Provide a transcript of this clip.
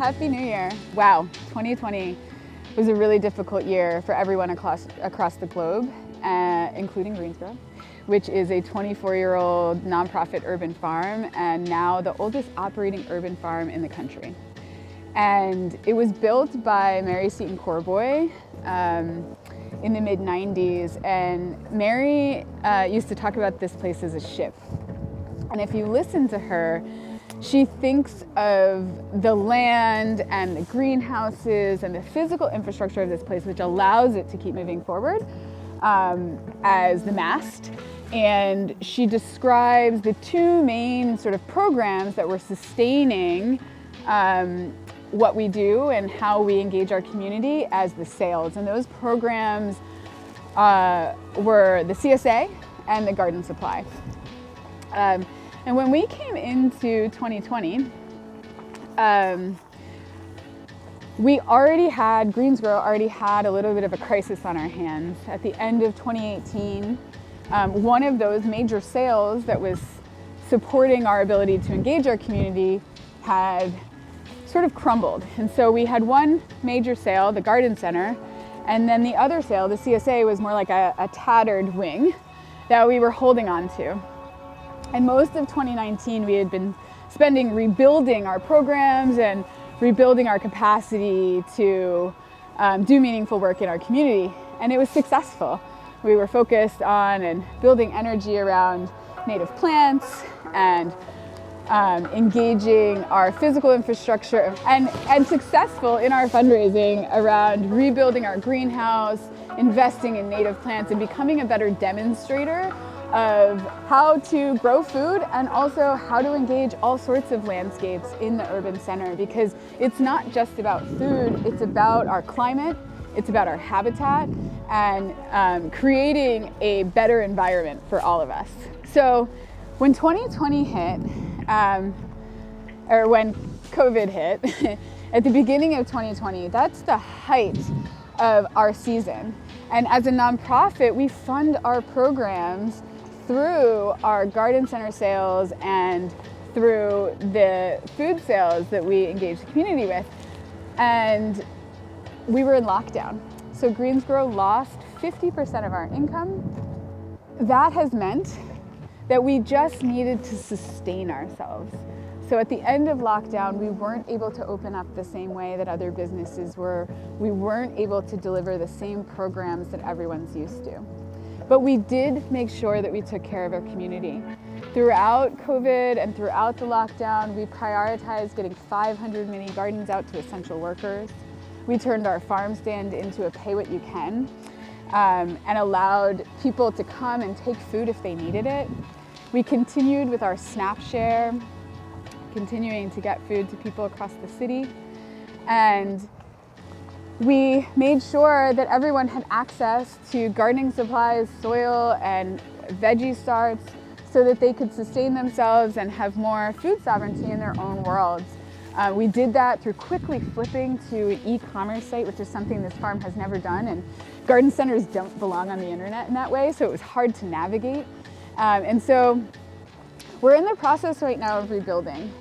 Happy New Year. Wow, 2020 was a really difficult year for everyone across the globe, including Greensgrow, which is a 24-year-old nonprofit urban farm and now the oldest operating urban farm in the country. And it was built by Mary Seton Corboy in the mid-90s, and Mary used to talk about this place as a ship. And if you listen to her, she thinks of the land and the greenhouses and the physical infrastructure of this place, which allows it to keep moving forward, as the mast. And she describes the two main sort of programs that were sustaining what we do and how we engage our community as the sails. And those programs were the CSA and the garden supply. And when we came into 2020, Greensgrow already had a little bit of a crisis on our hands. At the end of 2018, one of those major sales that was supporting our ability to engage our community had sort of crumbled. And so we had one major sale, the garden center, and then the other sale, the CSA, was more like a tattered wing that we were holding on to. And most of 2019, we had been spending rebuilding our programs and rebuilding our capacity to do meaningful work in our community. And it was successful. We were focused on and building energy around native plants and engaging our physical infrastructure and successful in our fundraising around rebuilding our greenhouse, investing in native plants, and becoming a better demonstrator of how to grow food and also how to engage all sorts of landscapes in the urban center, because it's not just about food, it's about our climate, it's about our habitat, and creating a better environment for all of us. So when 2020 hit, or when COVID hit, at the beginning of 2020, that's the height of our season. And as a nonprofit, we fund our programs through our garden center sales and through the food sales that we engage the community with. And we were in lockdown. So Greensgrow lost 50% of our income. That has meant that we just needed to sustain ourselves. So at the end of lockdown, we weren't able to open up the same way that other businesses were. We weren't able to deliver the same programs that everyone's used to. But we did make sure that we took care of our community. Throughout COVID and throughout the lockdown, we prioritized getting 500 mini gardens out to essential workers. We turned our farm stand into a pay what you can, and allowed people to come and take food if they needed it. We continued with our SNAP share, continuing to get food to people across the city. And we made sure that everyone had access to gardening supplies, soil, and veggie starts so that they could sustain themselves and have more food sovereignty in their own worlds. We did that through quickly flipping to an e-commerce site, which is something this farm has never done, and garden centers don't belong on the internet in that way, so it was hard to navigate. And so we're in the process right now of rebuilding.